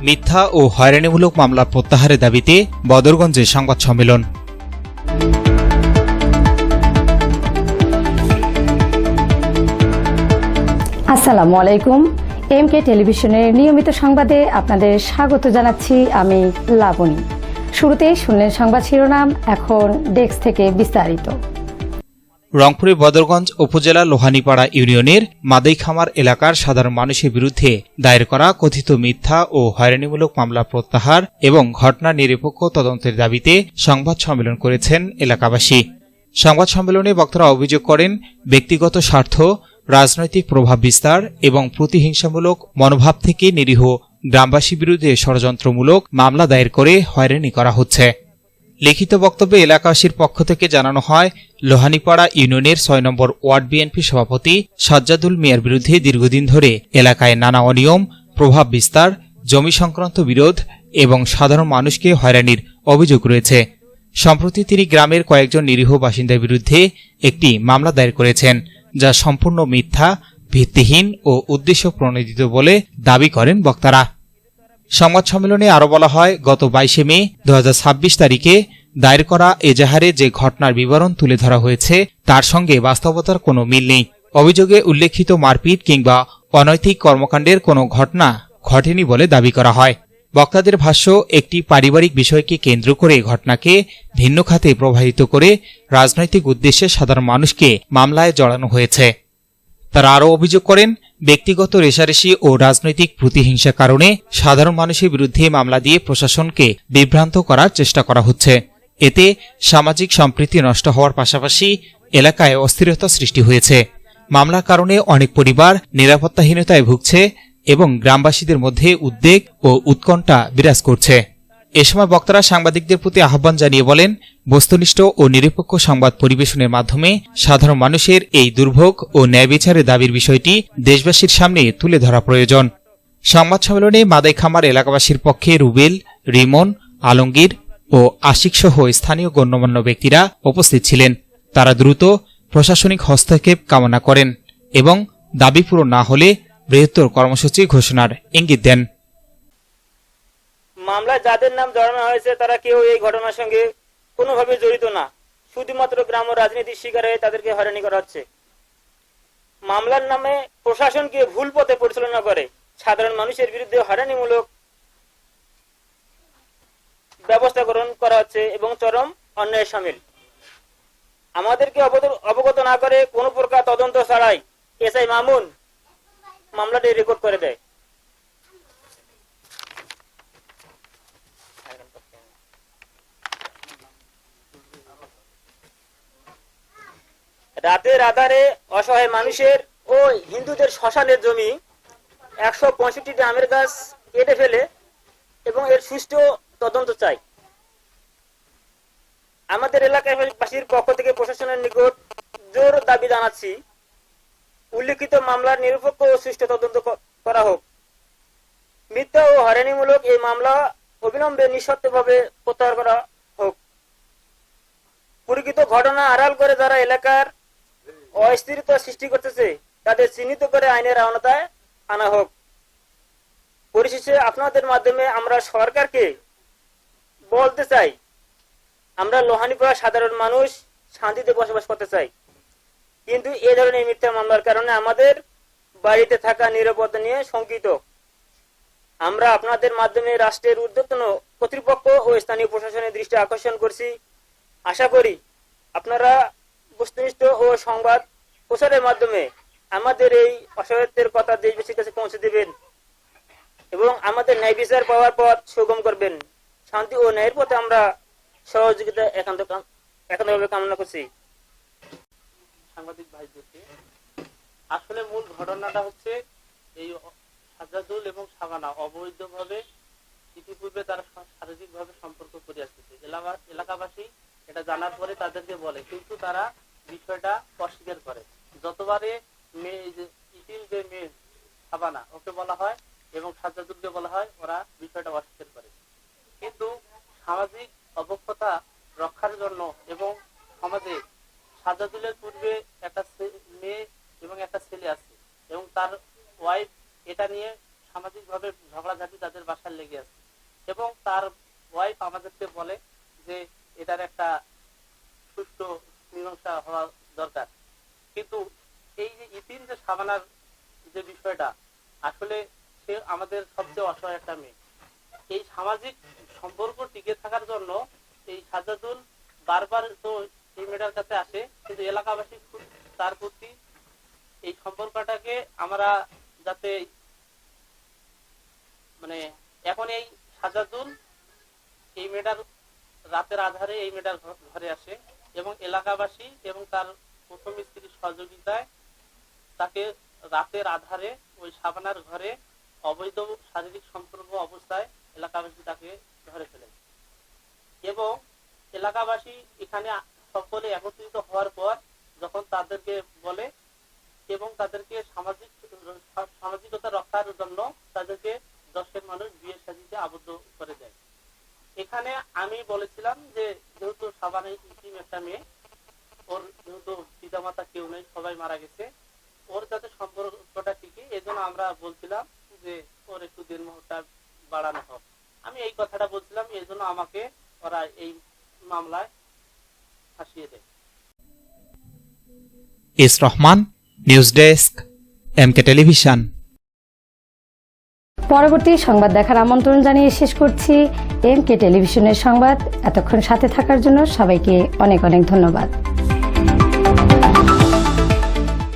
মিথ্যা ও হয়রানিমূলক মামলা প্রত্যাহারের দাবিতে বদরগঞ্জে সংবাদ সম্মেলন। আসসালামু আলাইকুম। এমকে টেলিভিশনের নিয়মিত সংবাদে আপনাদের স্বাগত জানাচ্ছি আমি লাবণী। শুরুতেই শুনলেন সংবাদ শিরোনাম, এখন ডেস্ক থেকে বিস্তারিত। রংপুরের বদরগঞ্জ উপজেলা লোহানীপাড়া ইউনিয়নের মাদাইখামার এলাকার সাধারণ মানুষের বিরুদ্ধে দায়ের করা কথিত মিথ্যা ও হয়রানিমূলক মামলা প্রত্যাহার এবং ঘটনার নিরপেক্ষ তদন্তের দাবিতে সংবাদ সম্মেলন করেছেন এলাকাবাসী। সংবাদ সম্মেলনে বক্তারা অভিযোগ করেন, ব্যক্তিগত স্বার্থ, রাজনৈতিক প্রভাব বিস্তার এবং প্রতিহিংসামূলক মনোভাব থেকে নিরীহ গ্রামবাসীর বিরুদ্ধে ষড়যন্ত্রমূলক মামলা দায়ের করে হয়রানি করা হচ্ছে। লিখিত বক্তব্যে এলাকাবাসীর পক্ষ থেকে জানানো হয়, লোহানীপাড়া ইউনিয়নের ৬ নম্বর ওয়ার্ড বিএনপি সভাপতি সাজ্জাদুল মিয়ার বিরুদ্ধে দীর্ঘদিন ধরে এলাকায় নানা অনিয়ম, প্রভাব বিস্তার, জমি সংক্রান্ত বিরোধ এবং সাধারণ মানুষকে হয়রানির অভিযোগ রয়েছে। সম্প্রতি তিনি গ্রামের কয়েকজন নিরীহ বাসিন্দার বিরুদ্ধে একটি মামলা দায়ের করেছেন, যা সম্পূর্ণ মিথ্যা, ভিত্তিহীন ও উদ্দেশ্য প্রণোদিত বলে দাবি করেন বক্তারা। সংবাদ সম্মেলনে আরও বলা হয়, গত ২২ মে ২০২৬ তারিখে দায়ের করা এজাহারে যে ঘটনার বিবরণ তুলে ধরা হয়েছে তার সঙ্গে বাস্তবতার কোনো মিল নেই। অভিযোগে উল্লেখিত মারপিট কিংবা অনৈতিক কর্মকাণ্ডের কোনো ঘটনা ঘটেনি বলে দাবি করা হয়। বক্তাদের ভাষ্য, একটি পারিবারিক বিষয়কে কেন্দ্র করে ঘটনাকে ভিন্ন খাতে প্রবাহিত করে রাজনৈতিক উদ্দেশ্যে সাধারণ মানুষকে মামলায় জড়ানো হয়েছে। তারা আরও অভিযোগ করেন, ব্যক্তিগত রেষারেষি ও রাজনৈতিক প্রতিহিংসার কারণে সাধারণ মানুষের বিরুদ্ধে মামলা দিয়ে প্রশাসনকে বিভ্রান্ত করার চেষ্টা করা হচ্ছে। এতে সামাজিক সম্প্রীতি নষ্ট হওয়ার পাশাপাশি এলাকায় অস্থিরতা সৃষ্টি হয়েছে। মামলার কারণে অনেক পরিবার নিরাপত্তাহীনতায় ভুগছে এবং গ্রামবাসীদের মধ্যে উদ্বেগ ও উৎকণ্ঠা বিরাজ করছে। এ সময় বক্তারা সাংবাদিকদের প্রতি আহ্বান জানিয়ে বলেন, বস্তুনিষ্ঠ ও নিরপেক্ষ সংবাদ পরিবেশনের মাধ্যমে সাধারণ মানুষের এই দুর্ভোগ ও ন্যায় বিচারের দাবির বিষয়টি দেশবাসীর সামনে তুলে ধরা প্রয়োজন। সংবাদ সম্মেলনে মাদাইখামার এলাকাবাসীর পক্ষে রুবেল, রিমন, আলমগীর ও আশিক সহ স্থানীয় গণ্যমান্য ব্যক্তিরা উপস্থিত ছিলেন। তারা দ্রুত প্রশাসনিক হস্তক্ষেপ কামনা করেন এবং দাবি পূরণ না হলে বৃহত্তর কর্মসূচি ঘোষণার ইঙ্গিত দেন। মামলায় যাদের নাম জড়ানো হয়েছে তারা কেউ এই ঘটনার সঙ্গে কোনোভাবে জড়িত না, শুধুমাত্র গ্রাম রাজনীতির শিকার হয়ে তাদেরকে হয়রানি করা হচ্ছে। মামলার নামে প্রশাসনকে ভুল পথে পরিচালনা করে সাধারণ মানুষের বিরুদ্ধে হয়রানিমূলক ব্যবস্থা গ্রহণ করা হচ্ছে এবং চরম অন্যায় সামিল। আমাদেরকে অবগত না করে কোনো প্রকার তদন্ত ছাড়াই এসআই মামুন মামলাটি রেকর্ড করে দেয়। রাতের আধারে অসহায় মানুষের ও হিন্দুদের শ্মশানের জমি ১৬৫টি আমের গাছ কেটে ফেলে এবং এর সুষ্ঠু তদন্ত চাই। আমাদের এলাকাবাসীর পক্ষ থেকে প্রশাসনের নিকট জোর দাবি জানাচ্ছি, উল্লেখিত মামলার নিরপেক্ষ ও সুষ্ঠু তদন্ত করা হোক। মিথ্যা ও হয়রানিমূলক এই মামলা অবিলম্বে নিঃশর্তভাবে প্রত্যাহার করা হোক। পরিচিত ঘটনা আড়াল করে যারা এলাকার অস্থিরতা সৃষ্টি করতেছে তাদের চিহ্নিত করে আইনের আওতায় আনা হোক। পরিশেষে আপনাদের মাধ্যমে আমরা সরকারকে বলতে চাই, আমরা লোহানীপাড়া সাধারণ মানুষ শান্তিতে বসবাস করতে চাই, কিন্তু এ ধরনের মিথ্যা মামলার কারণে আমাদের বাড়িতে থাকা নিরাপত্তা নিয়ে শঙ্কিত। আমরা আপনাদের মাধ্যমে রাষ্ট্রের ঊর্ধ্বতন কর্তৃপক্ষ ও স্থানীয় প্রশাসনের দৃষ্টি আকর্ষণ করছি। আশা করি আপনারা বস্তুনিষ্ঠ ও সংবাদ প্রচারের মাধ্যমে আমাদের এই অসহায়ত্বের কথা দেশবাসীর কাছে পৌঁছে দেবেন এবং আমাদের ন্যায় বিচার পাওয়ার পথ সুগম করবেন। শান্তি ও ন্যায়ের পথে আমরা সহযোগিতা একান্তভাবে কামনা করছি। সাংবাদিক ভাইদেরকে আসলে মূল ঘটনাটা হচ্ছে, এই সাজ্জাদুল এবং শাবানা অবৈধভাবে ইতিপূর্বে তারা শারীরিকভাবে সম্পর্ক করে আসতেছে। এলাকাবাসী এটা জানার পরে তাদেরকে বলে, কিন্তু তারা বিষয়টা অস্বীকার করে। যতবারে ইতিম যে মেয়ে শাবানা ওকে বলা হয় এবং সাজ্জাদুলকে বলা হয়, ওরা বিষয়টা অস্বীকার করে। কিন্তু সামাজিক অবক্ষতা রক্ষার জন্য এবং সমাজে সাজ্জাদুলের পূর্বে একটা মেয়ে এবং একটা ছেলে আছে এবং তার ওয়াইফ এটা নিয়ে সামাজিকভাবে ঝগড়াঝাটি তাদের বাসায় লেগে আছে, এবং তার ওয়াইফ আমাদেরকে বলে যে এটার একটা সুষ্ঠু মীমাংসা হওয়া দরকার। কিন্তু এই যে ইতির যে সাবানার যে বিষয়টা, আসলে সে আমাদের সবচেয়ে অসহায় একটা মেয়ে। এই সামাজিক সম্পর্ক টিকে থাকার জন্য এই সাজ্জাদুল বারবার তো এই মেয়েটার কাছে আসে, কিন্তু এলাকাবাসী তার প্রতি এই সম্পর্কটাকে আমরা যাতে মানে এখন এই সাজ্জাদুল এই মেয়েটার রাতের আধারে এই মেয়েটার ঘরে আসে এবং এলাকাবাসী এবং তার প্রথম স্ত্রীর সহযোগিতায় তাকে রাতের আধারে ওই সাবানার ঘরে অবৈধ শারীরিক সম্পর্ক অবস্থায় এলাকাবাসী তাকে ধরে ফেলে। এবং এলাকাবাসী এখানে সকলে একত্রিত হওয়ার পর যখন তাদেরকে বলে এবং তাদেরকে সামাজিকতা রক্ষার জন্য তাদেরকে 10 মানুষ বিয়ে শাদীতে আবদ্ধ করে দেয়। এখানে আমি বলেছিলাম যে যেহেতু সাবানা ইতিম একটা মেয়ে, ওর যেহেতু পিতামাতা কেউ নেই, সবাই মারা গেছে, ওর যাতে সম্পর্কটা টিকে এজন্য আমরা বলছিলাম যে ওর একটু দিনমহরটা বাড়ানো হোক। আমি এই কথাটা বলছিলাম, এই জন্য আমাকে ওরা এই মামলায় ফাঁসিয়ে দেয়। S Rahman, news desk, MK television. পরবর্তী সংবাদ দেখার আমন্ত্রণ জানিয়ে শেষ করছি এমকে টেলিভিশনের সংবাদ। এতক্ষণ সাথে থাকার জন্য সবাইকে অনেক অনেক ধন্যবাদ।